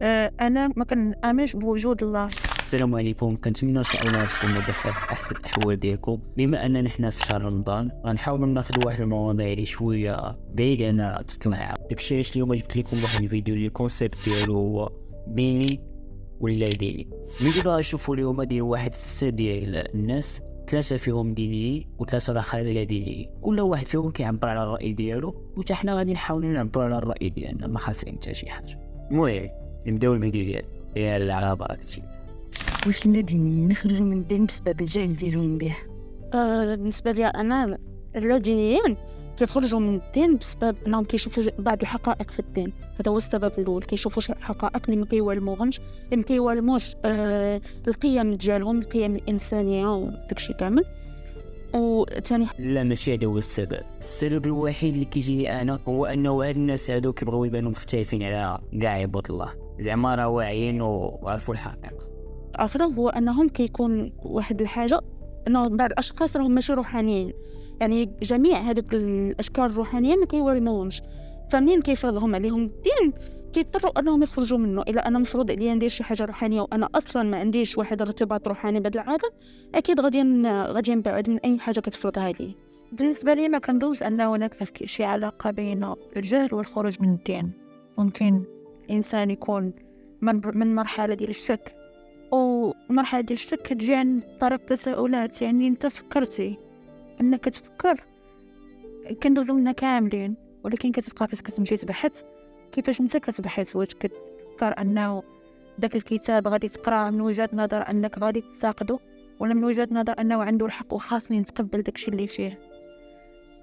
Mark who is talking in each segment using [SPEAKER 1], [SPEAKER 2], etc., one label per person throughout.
[SPEAKER 1] انا ما كنامنش بوجود الله.
[SPEAKER 2] السلام عليكم، كنتمنى ان شاء الله تكونوا بخير في احسن الاحوال ديالكم. بما اننا حنا في شهر رمضان غنحاولوا ناخذ واحد المواضيع اللي شويه بعيده عن تطلع داكشي. علاش اليوم جبت لكم واحد الفيديو اللي الكونسيبت ديالو هو ديني ولا ديني. ملي غنشوفوا اليوم ديال واحد 6 ديال الناس، 3 فيهم دينيين و3 الاخرين لا دينيين. كل واحد فيهم كيعبر على الراي ديالو، وحتى حنا غادي نحاولوا نعبروا على الراي ديالنا، ما خاسرين حتى شي حاجه. المهم نبداو الفيديو ديالنا. يلا على بركه.
[SPEAKER 3] واش الذين نخرجوا من الدين بسبب الجهل ديالهم به؟
[SPEAKER 1] بالنسبه لي انا الدينيين كيخرجوا من الدين بسبب انهم كيشوفوا بعض الحقائق في الدين. هذا هو السبب الاول، كيشوفوا شي حقائق اللي ما كيوالموش القيم ديالهم، القيم الانسانيه وداكشي كامل. وثاني
[SPEAKER 2] لا، ماشي هذا هو السبب. السبب الوحيد اللي كيجيني انا هو انه هاد الناس هادو كيبغيو يبانوا مختلفين على كاع عباد الله، زعما راه واعيين وعرفوا الحقيقه.
[SPEAKER 1] آخر هو أنهم كيكون واحد الحاجة أنه بعض الأشخاص راهم ماشي روحانيين، يعني جميع هذوك الأشكال الروحانية ما كيوريوهمش. فمنين كيفرضهم عليهم الدين كيضطروا أنهم يخرجوا منه. إلا أنا مفروض عليا ندير شي حاجة روحانية وأنا أصلا ما عنديش واحد الارتباط روحاني بهذا العادة، أكيد غادي نبعد من أي حاجة كتفرضها لي.
[SPEAKER 3] بالنسبة لي ما كنظنش أن هناك شي علاقة بين الجهل والخروج من الدين. ممكن إنسان يكون من مرحلة ديال الشك، ومرحلة ديال الشك كتجي عن طريق تساؤلات. يعني انت فكرتي انك تفكر، كندوزو لنا كاملين، ولكن كتبقى كتمشي تبحث. كيفاش انت كتبحث؟ واش كتفكر انه داك الكتاب غادي تقراه من وجهة نظر انك غادي تساقده، ولا من وجهة نظر انه عنده الحق وخاصني نتقبل داكشي اللي فيه؟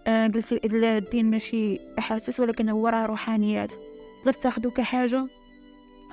[SPEAKER 3] قلتي الدين ماشي احاسيس، ولكن هو راه روحانيات. تقدر تاخذو كحاجه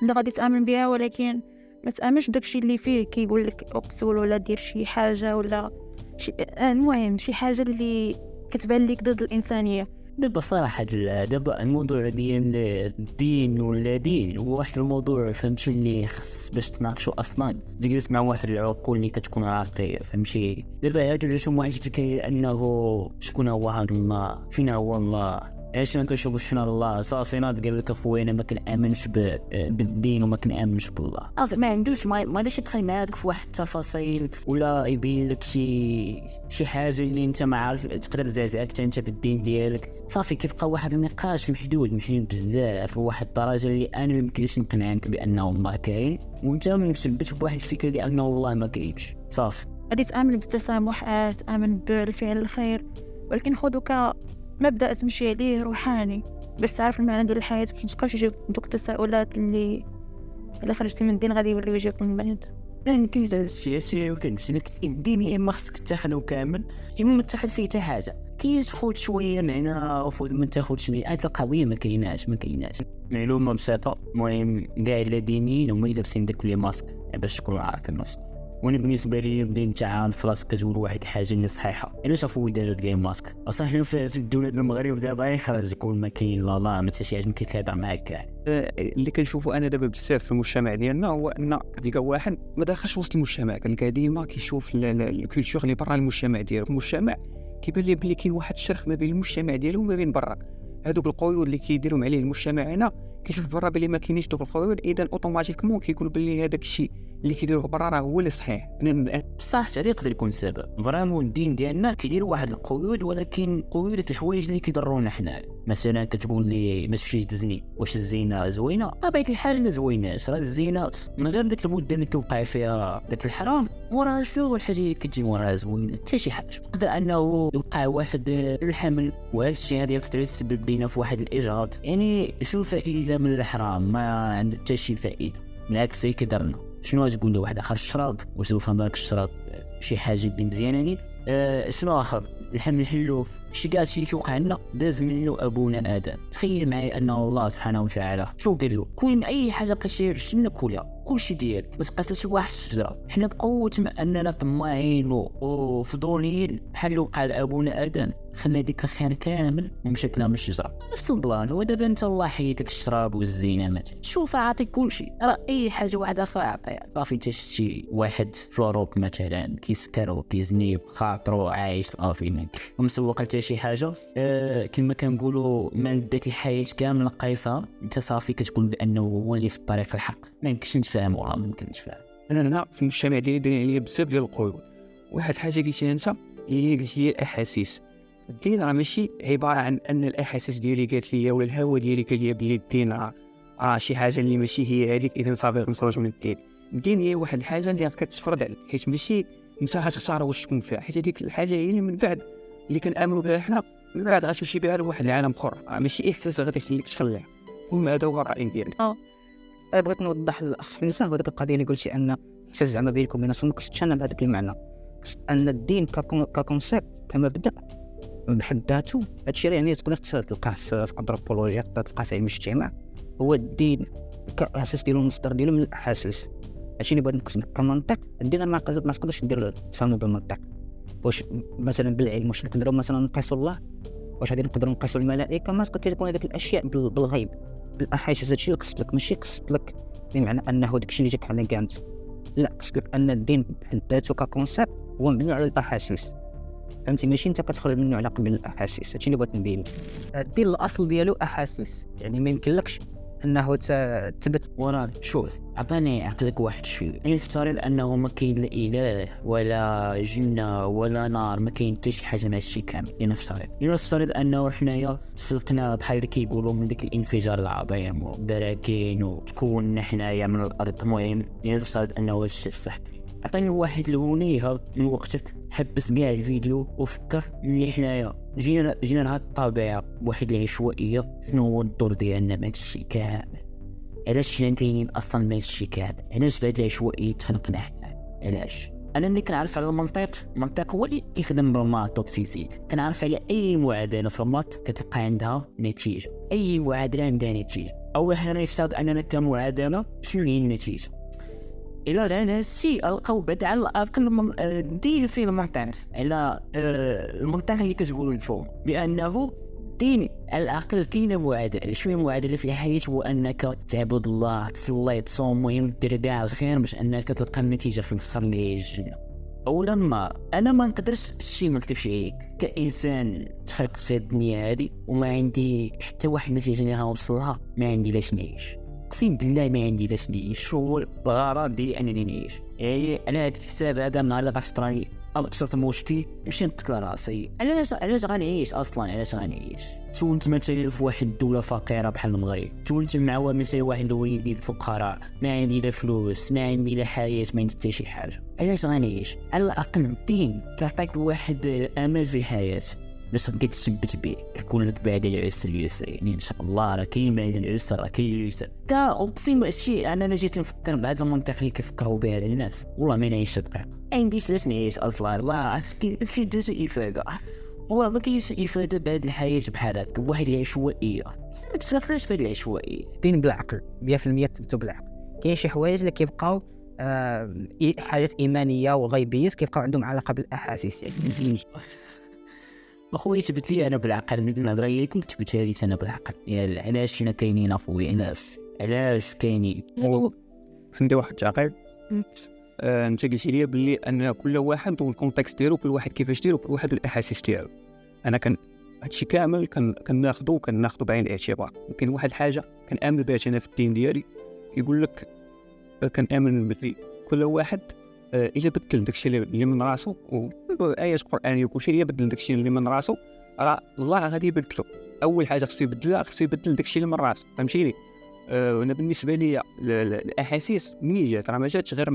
[SPEAKER 3] اللي غادي تامن بها، ولكن ما تامنش داكشي اللي فيه كيقول لك اقتل ولا دير شي حاجه ولا شي المهم شي حاجه اللي كتبان لك ضد الانسانيه.
[SPEAKER 2] دابا صراحه دابا الموضوع ديال الدين ولا دين هو واحد الموضوع، فهمتي، اللي خص باش تناقشوا اصلا تجلس مع واحد العقول اللي كتكون عاقله، فهمتي. دابا هادو جاتهم واحد الفكره انه شكون هو هذا الله، فين هو الله، علاش ما كنشوفوش شنو الله. صافي ناض قال لك اخويا انا ما كنامنش بالدين وما كنامنش بالله. ما عندوش ما غاديش يدخل معاك في واحد التفاصيل ولا يبين لك شي حاجه اللي انت ما عارف تقدر تزعزعك انت بالدين ديالك. صافي كيبقى واحد النقاش محدود بزاف، وواحد الدرجه اللي انا ما يمكنليش نقنعك بانه الله كاين وانت مثبت بواحد الفكره لانه الله ما كاينش. صافي
[SPEAKER 1] غادي تامن بالتسامح، تامن بالفعل الخير، ولكن خذو مبدأ تمشي عليه روحاني باش تعرف المعنى ديال الحياة. متبقاش يجيب دوك التساؤلات اللي الا خرجتي من الدين غادي يوليو يجيكم من بعد.
[SPEAKER 2] يعني كاين هذا الشيء وكنمشي لك الدين، يا اما خصك تاخذو كامل يا اما ما تاخذ فيه حتى حاجه. كيدخل شويه من هنا وما تاخذش من هذه القضيه. ما كايناش معلومه بسيطه. المهم كاع الدينيين هما اللي لابسين داك لي ماسك باش تكونوا عارفين الناس. وانا بالنسبه لي بدي انت عارف راسك كتقول واحد الحاجه اللي صحيحه. الا شافوا داروا كاع ماسك صح في الدوله ديال المغرب دابا يخرج يقول ما كاين لا ما حتى شي حاجه ما كيتابع معاك كاع.
[SPEAKER 4] اللي كنشوفوا انا دابا بزاف في المجتمع ديالنا هو ان ديك واحد ما داخلش وسط المجتمع، كان ديما كيشوف الكولتور اللي برا المجتمع ديالو. المجتمع كيبان ليه بلي كاين واحد الشرخ ما بين المجتمع ديالو وما بين برا. هذوك القيود اللي كيديرهم عليه المجتمع هنا كيشوف برا بلي ما كاينيش دوك القيود، اذا اوتوماتيكمون كيقول بلي هذاك الشيء اللي كيديروه برا راه هو اللي صحيح.
[SPEAKER 2] بصح هذا يقدر يكون سبب. فريمون الدين ديالنا كيدير واحد القيود، ولكن قيود الحوايج اللي كيضرونا حنا. مثلا كتقول لي ما تمشيش تزني، واش الزينه زوينه؟ بطبيعه الحال ما زويناش. راه الزينه من غير داك المده اللي كيوقع فيها داك الحرام وراه شنو الحاجه اللي كتجي وراها زوينه؟ حتى شي حاجه. يقدر انه يوقع واحد الحمل، وهذا الشيء هذا يقدر يسبب لينا في واحد الاجهاض. يعني شنو الفائده من الحرام؟ ما عنده حتى شي فائده، بالعكس كيضرنا. شنو تقول له واحد اخر الشراب؟ واش توفى داك الشراب شي حاجه اللي مزيانه؟ شنو اخر الحمل حلو شي كاع شي كيوقع لنا داز منه ابونا ادم. تخيل معايا انه الله سبحانه وتعالى شو قال له؟ كون اي حاجه بقيتي شنو كلها كلشي ديال ما تبقاش شي واحد الشجره. حنا بقوه اننا طماعين وفضوليين بحال اللي وقع لابونا ادم، خلى ديك الخير كامل ومشى كلام الشجره نفس البلان. ودابا انت الله حيدك الشراب والزينه مثلا شوف عاطيك كلشي، راه اي حاجه واحده اخرى عطيها صافي. انت شتي واحد في اوروب مثلا كيسكر وكيزني بخاطرو عايش صافي ومسوق حتى شي حاجه كما كنقولوا مادة الحياه كامل قيصه، انت صافي كتقول بانه هو اللي في الطريق الحق. ما يمكنش نتفاهم ولا ما يمكنش نتفاهم.
[SPEAKER 4] انا هنا في المجتمع ديالي دايرين عليا بزاف ديال القيود. واحد حاجه قلتيها انت هي قلتي الاحاسيس. الدين راه ماشي عباره عن ان الاحاسيس ديالي قالت لي ولا الهوى ديالي قال لي بلي الدين راه شي حاجه اللي ماشي هي هذيك، اذا صافي نخرج من الدين. الدين هي واحد الحاجه اللي كتفرض عليك، حيت ماشي انت غتختار واش تكون فيها، حيت هذيك الحاجه هي اللي من بعد اللي كنامنوا بها حنا من بعد غتمشي بها لواحد العالم اخر، ماشي احساس غادي يخليك تخليها. المهم هذا هو الراي ديالي.
[SPEAKER 5] بغيت نوضح للاخ حمزه هذيك القضيه اللي قلتي ان احساس زعما بينكم وبين الناس، ما كنتش انا بهذاك المعنى. ان الدين ككونسيبت كمبدا بحد ذاته هادشي يعني تقدر تلقاه في الانثروبولوجيا، تقدر تلقاه في علم الاجتماع. هو الدين كاساس ديالو المصدر ديالو من الاحاسيس. هادشي اللي بغيت نقصد كمنطق. الدين ما تقدرش دير تفهمو بالمنطق. واش مثلا بالعلم واش نقدروا مثلا نقيسوا الله، واش غادي نقدروا نقيسوا الملائكه؟ ما تقدر تكون هذيك الاشياء بالغيب بالاحاسيس. هادشي اللي قصد لك، ماشي قصد لك بمعنى انه داكشي اللي جاك على كانت، لا قصد لك ان الدين بحد ذاته ككونسيبت هو مبني على الاحاسيس. فهمتي؟ ماشي انت كتخرج منه على قبل الاحاسيس. هادشي اللي بغيت نبين. الدين الاصل ديالو احاسيس، يعني ما يمكنلكش انه تثبت.
[SPEAKER 2] وراه شوف عطاني عقلك واحد الشيء، نفترض انه ما كاين لا اله ولا جنه ولا نار، ما كاين حتى شي حاجه مع الشيء كامل. لنفترض انه حنايا خلقنا بحال كيقولوا من ديك الانفجار العظيم وبراكين وتكون حنايا من الارض. المهم لنفترض انه هذا الشيء صح. عطيني واحد الهونيها من وقتك، حبس كاع الفيديو وفكر اللي حنايا جينا لهاد الطبيعه بواحد العشوائيه. شنو هو الدور ديالنا مع هادشي كامل؟ علاش حنا كاينين اصلا مع هادشي كامل؟ علاش بهاد العشوائيه تخلقنا حنا؟ علاش؟ انا اللي كنعرف على المنطق هو اللي كيخدم بالماط والفيزيك. كنعرف على اي معادله في الماط كتلقى عندها نتيجه، اي معادله عندها نتيجه. اول حاجه نفترض اننا كمعادله شنو هي النتيجه. إلا رجعنا الشيء ألقاو بعد على الأقل دين فيه المنطق على المنطق اللي كتقولوا نتوما بأنه دين على الأقل كاينة معادلة. شنو هي المعادلة في الحياة؟ هو أنك تعبد الله، تصلي، تصوم، مهم دير كاع الخير باش أنك تلقى النتيجة في الآخر اللي هي الجنة. أولا ما أنا ما نقدرش الشيء ما نكتبش عليك كإنسان تخلقت في الدنيا هذه وما عندي حتى واحد النتيجة اللي غنوصلها، ما عندي لاش نعيش. اقسم بالله ما عندي لاش نعيش. هو الغرض ديالي انني نعيش. يعني على هذا الحساب هذا من نهار غتطراني ابسط مشكل نمشي نقتل راسي. علاش غنعيش اصلا؟ علاش غنعيش؟ تولت مثلا في واحد الدوله فقيره بحال المغرب، تولت مع مثلا واحد الوليدين الفقراء، ما عندي لا فلوس، ما عندي لا حياه، ما عندي حتى شي حاجه. علاش غنعيش؟ على الاقل الدين كيعطيك واحد الامل في الحياه باش تبقى تثبت به، يكون لك بعد العسر يسر. يعني ان شاء الله راه كاين بعد العسر، راه كاين اليسر. اقسم الشيء انا جيت نفكر بهذا المنطق اللي كيفكروا به الناس، والله ما نعيش دقيقه. عنديش لاش نعيش اصلا. والله كاين حتى افاده، والله ما كاينش افاده بهذه الحياه بحال هكا بواحد العشوائيه. ما تفكرش في هذه العشوائيه.
[SPEAKER 5] دين بالعقل 100% تثبتوا بالعقل. كاين شي حوايج اللي كيبقاو حاجات ايمانيه وغيبيات كيبقاو عندهم علاقه بالاحاسيس. يعني
[SPEAKER 2] اخويا تبت لي انا بالعقل، من النظره اللي كنت تبتها لي انا بالعقل. يا علاش حنا كاينين اخويا؟ علاش كاينين؟
[SPEAKER 4] عندي واحد التعقيب. انت قلتي لي باللي ان كل واحد والكونتكست ديالو، كل واحد كيفاش ديرو، كل واحد الاحاسيس ديالو. انا هادشي كامل كناخذو بعين الاعتبار. يمكن واحد الحاجه كنامن بها انا في الدين ديالي، يقول لك كنامن بلي كل واحد الا بدل داكشي اللي من راسو، وايات قرانيه وكلشي اللي بدل داكشي اللي من راسو، راه الله غادي يبدلو. اول حاجه خصو يبدل داكشي اللي من راسو. فهمتيني؟ انا بالنسبه لي الاحاسيس ملي جات راه ما جاتش غير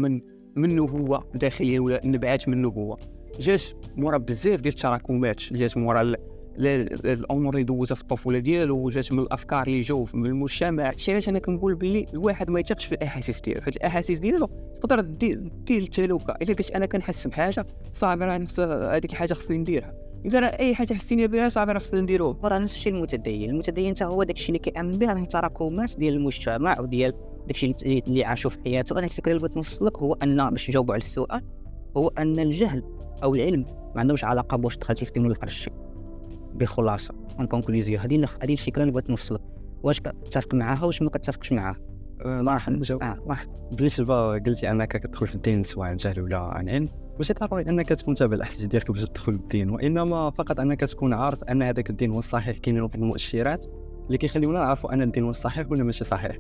[SPEAKER 4] منه هو داخليا ولا نبعات منه هو، جات مورا بزاف ديال التراكمات، جات مورا الامور اللي دوزها في الطفوله ديالو، وجات من الافكار اللي جاو من المجتمع. شي علاش انا كنقول بلي الواحد ما يثقش في الاحاسيس ديالو، حيت الاحاسيس ديالو تقدر دير التلوكه. الا كنت انا كنحس بحاجه صافي راه نفس هذيك الحاجه خصني نديرها. اذا اي حاجه حسيني بها صافي راه خصنا نديروها.
[SPEAKER 5] راه نفس الشيء المتدين حتى هو داكشي اللي كيامن به، راه تراكمات ديال المجتمع وديال داكشي اللي عاشوا في حياته. انا الفكره اللي بغيت نوصل لك هو ان باش نجاوبوا على السؤال، هو ان الجهل او العلم ما عندهمش علاقه بواش دخلتي في الدين ولا في الشيء. بخلاصه اون كونكلوزيون. هذه الفكره اللي بغيت نوصلها، واش كتفق معاها واش ما كتفقش معاها؟
[SPEAKER 4] راح نجاوب.
[SPEAKER 5] واحد
[SPEAKER 4] بالنسبه قلتي انك كتدخل في الدين سواء عن جهل ولا عن علم، ماشي ضروري انك تكون تابع الاحاسيس ديالك باش تدخل الدين، وانما فقط انك تكون عارف ان هذاك الدين هو الصحيح. كاينين واحد المؤشرات اللي كيخليونا نعرفوا ان الدين هو الصحيح ولا ماشي صحيح.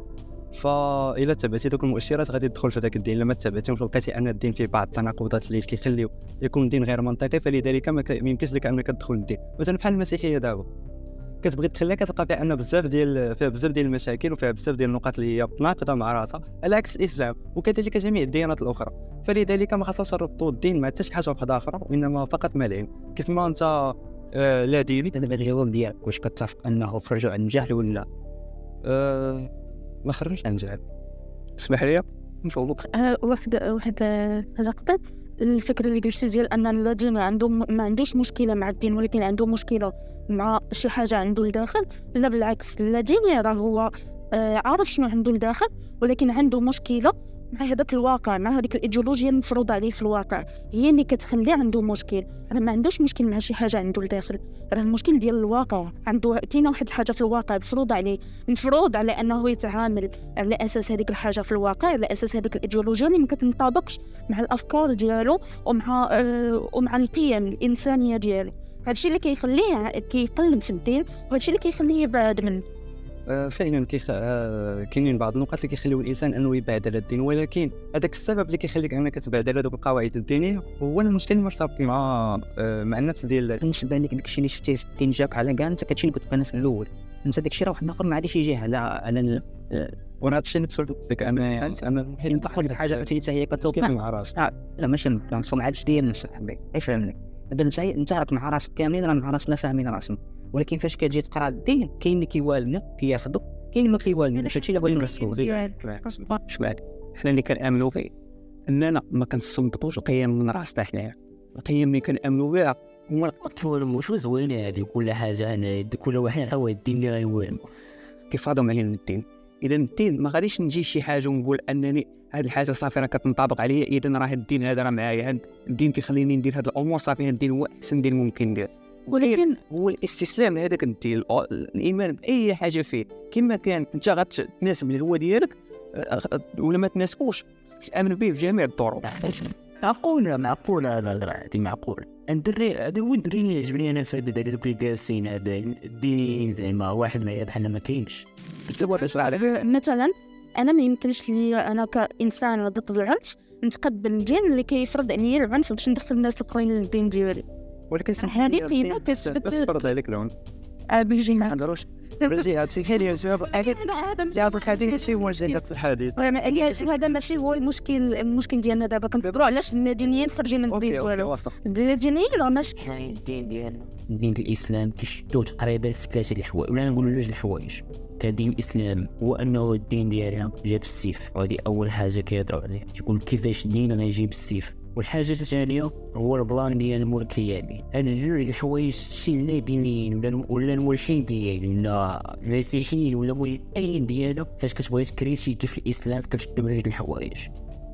[SPEAKER 4] فإلا تبعتي دوك المؤشرات غادي تدخل في ذاك الدين. لما تبعتيهمش ولقيتي ان الدين فيه بعض التناقضات اللي كيخليو يكون دين غير منطقي، فلذلك ما يمكنش لك انك تدخل الدين. مثلا بحال المسيحيه دابا كتبغي تدخلها كتلقى فيها ان بزاف ديال المشاكل وفيها بزاف ديال النقاط اللي هي متناقضه مع راسها، على عكس الاسلام وكذلك جميع الديانات الاخرى. فلذلك ما خاصناش نربطوا الدين مع حتى شي حاجه واحده اخرى، وانما فقط مع العلم. كيف ما انت لا ديني
[SPEAKER 5] دابا الجواب ديالك واش كتفق انه خرجوا عن الجهل ولا
[SPEAKER 4] ما خرجش عن جهل؟ اسمح لي نجاوبك.
[SPEAKER 1] واحد حاجة قطعت الفكرة اللي قلتي ديال أن الذين ما عندوش مشكلة مع الدين ولكن عنده مشكلة مع شي حاجة عنده لداخل. لا بالعكس، الذين راه هو عارف شنو عنده لداخل ولكن عنده مشكلة مع هذاك الواقع، مع هذيك الإيديولوجيا المفروضة عليه في الواقع، هي اللي كتخليه عنده مشكل. راه ما عندوش مشكل مع شي حاجة عنده لداخل، راه المشكل ديال الواقع. عنده كاينة واحد الحاجة في الواقع مفروض عليه، مفروض على أنه يتعامل على أساس هذيك الحاجة في الواقع، على أساس هذيك الإيديولوجيا اللي ما كتنطبقش مع الأفكار ديالو ومع القيم الإنسانية ديالو. هادشي اللي كيخليه كيقلب في الدين، وهادشي اللي كيخليه يبعد منه.
[SPEAKER 4] فعلا كاينين بعض النقاط اللي كيخليو الانسان انه يبعد على الدين، ولكن هذاك السبب اللي كيخليك انك تبعد على دوك القواعد الدينيه هو المشكل المرتبط مع النفس ديال.
[SPEAKER 5] بالنسبه لك داكشي اللي شفتيه في الدين جاك على كاع انت كتشي اللي قلت انا في الاول، انت داكشي راه واحد اخر ما عادش يجي على
[SPEAKER 4] وانا هذا الشيء اللي قلت لك انا
[SPEAKER 5] واحد الحاجه حتى هي
[SPEAKER 4] كيف مع راسك.
[SPEAKER 5] لا ماشي ما عادش ديالنا صاحبي يفهمني. دابا انت راك مع راسك كاملين، راه مع راسنا فاهمين راسنا، ولكن فاش كتجي تقرا الدين كاين اللي كيوالنا كياخذوا، كاين اللي ما كيوالناش. هادشي اللي بغيت نرسلو.
[SPEAKER 4] شكون حنا اللي كنامنوا فيه اننا ما كنصدقوش القيم من راسنا حنايا. القيم اللي كنامنوا بها هما
[SPEAKER 2] القتل. شو زوينه هذه كل حاجه. انا كل واحد عطاو الدين اللي غيوالو
[SPEAKER 4] كيفاضوا علينا الدين. اذا الدين ما غاديش نجي شي حاجه ونقول انني هذه الحاجه صافي راه كتنطبق عليا، اذا راه الدين هذا راه معايا، الدين كيخليني ندير هذه الامور، صافي الدين هو احسن دين ممكن ندير.
[SPEAKER 1] ولكن
[SPEAKER 4] هو الاستسلام لهذاك الدين، الايمان باي حاجه فيه كما كانت انت غتناسب الهوى ديالك ولا ما تناسبوش تامن به في جميع الظروف.
[SPEAKER 2] معقوله لا هذه معقوله. الدري هذا هو الدري اللي عجبني انا في دوك اللي جالسين هذا الدين زعما واحد ما بحالنا ما كاينش.
[SPEAKER 1] مثلا انا ما يمكنش لي انا كانسان ضد العنف نتقبل الدين اللي كيفرض عليا العنف باش ندخل الناس الاخرين للدين ديالي.
[SPEAKER 4] ولكن
[SPEAKER 1] هذه قيمه كتثبت
[SPEAKER 4] بس فرض عليك العنف
[SPEAKER 1] بيجي ما
[SPEAKER 4] نهضروش بزي هادشي كاين سبب اكيد يا الحديث شي موجهه في الحديث.
[SPEAKER 1] هذا ماشي هو المشكل ديالنا دابا. كنهضروا علاش الدينيين خارجين من الدين ديالو. الدينيين راه ماشي
[SPEAKER 2] حنا الدين ديالنا دين الاسلام كيشدوه تقريبا في 3 الحوايج ولا نقولوا 2 الحوايج. كدين الاسلام هو انه الدين ديالنا جاب السيف، وهذه اول حاجه كيهضروا عليها، تيقول كيفاش الدين غيجيب السيف. والحاجه الثانيه هو البلان ديال الملك اليابي. هاد 2 الحوايج شي لا دينيين ولا الملحدين ولا المسيحيين ولا ملحدين ديالنا، فاش كتبغي تكريتي في الاسلام كتشدوا 2 الحوايج،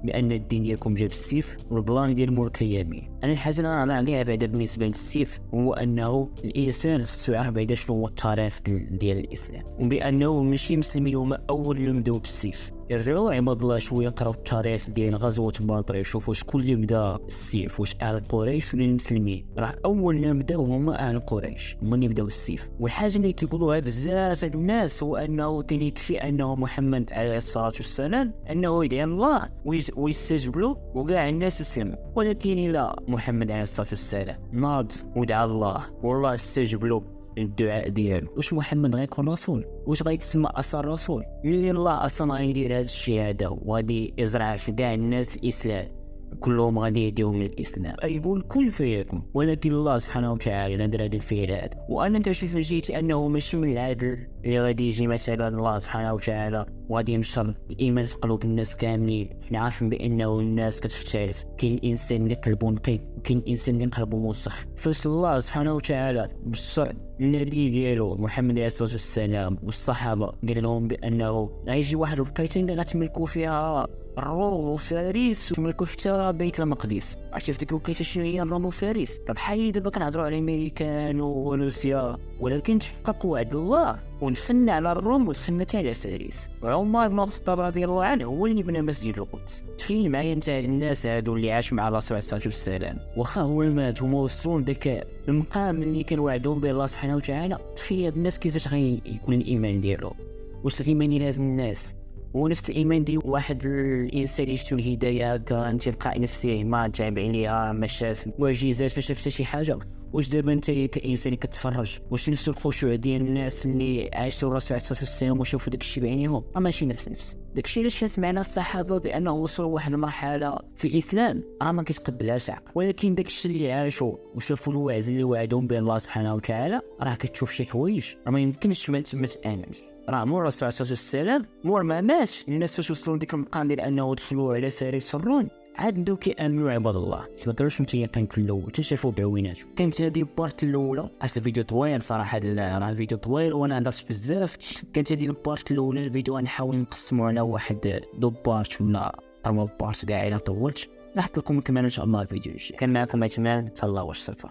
[SPEAKER 2] بان الدين ديالكم جاب السيف والبلان ديال الملك اليابي. انا الحاجه اللي انا عليها بعدا بالنسبه للسيف هو انه الانسان خصو يعرف بعدا شنو هو التاريخ ديال الاسلام، وبانه ماشي المسلمين هما اول اللي بداو بالسيف. يرجعوا عباد الله شويه يقراو التاريخ ديال غزوه بدر يشوفوا شكون اللي بدا السيف، واش اهل قريش ولا المسلمين. راه اول اللي بداو هما اهل قريش، هما اللي بداو السيف. والحاجه اللي كيقولوها بزاف الناس هو انه كيكفي انه محمد عليه الصلاه والسلام انه يدعي الله ويستجب له وكاع الناس يسلموا، ولكن لا، محمد عليه الصلاه والسلام ناض ودعا الله والله استجب له الدعاء ديالو. واش محمد غيكون رسول؟ واش غيتسمى اصلا رسول؟ اللي الله اصلا غيدير هذا الشيء هذا وغادي يزرع في كاع الناس الاسلام، كلهم غادي يديو من الاسلام، يقول كل فيكم. ولكن الله سبحانه وتعالى نادر هذا الفعل هذا. وانا كنشوف من جهتي انه ماشي من العدل اللي غادي يجي مثلا الله سبحانه وتعالى وغادي ينشر الايمان في قلوب الناس كاملين. حنا عارفين بانه الناس كتختلف، كاين الانسان اللي قلبه نقي وكاين الانسان اللي قلبه موسخ. فاش الله سبحانه وتعالى بشر النبي ديالو محمد عليه الصلاه والسلام والصحابه قال لهم بانه غيجي واحد الوقيته اللي غتملكوا فيها الروم وفارس وملكوا حتى بيت المقدس. عرفتي في ديك الوقيته شنو هي الروم وفارس؟ راه بحال دابا كنهضروا على امريكان وروسيا، ولكن تحقق وعد الله ونفنى على الروم ونفنى حتى على فارس. وعمر بن الخطاب رضي الله عنه هو اللي بنى مسجد القدس. تخيل معايا انت الناس هادو اللي عاشوا مع الرسول عليه الصلاه والسلام، واخا هو مات هما وصلوا لذاك المقام اللي كان وعدهم به الله سبحانه وتعالى. تخيل الناس كيفاش غيكون الايمان ديالو، واش الايمان ديال هاد الناس هو نفس الايمان ديال واحد الانسان اللي جاتو الهدايه هكا تلقى نفسه ما تابع ليها ما شاف معجزات ما شاف حتى شي حاجه. واش دابا انت كانسان اللي كتفرج واش نفس الخشوع ديال الناس اللي عاشوا الرسول عليه الصلاه والسلام وشافوا داكشي بعينيهم؟ ماشي نفس داكشي علاش كانت معنا الصحابه بانه وصلوا لواحد المرحله في الاسلام ما كيتقبلهاش عقل، ولكن داكشي اللي عاشوا وشافوا الوعد اللي وعدهم به الله سبحانه وتعالى راه كتشوف شي حوايج ما يمكنش ما تامنش. راه مور الرسول عليه الصلاه والسلام مور ما ماش الناس فاش وصلوا لديك المقام ديال انه دخلوا على فارس الروم عاد بداو كيامنوا عباد الله، ما كانوش متيقين في الاول حتى شافوا بعويناتهم. كانت هذه البارت الاولى، حيت الفيديو طويل صراحه، راه الفيديو طويل وانا هضرت بزاف. كانت هذه البارت الاولى الفيديو غنحاول نقسمو على واحد دو بارت ولا 3 بارت كاع الا طولت. نحط لكم كمان ان شاء الله الفيديو الجاي. كان معكم عثمان، تهلاو واش صفا.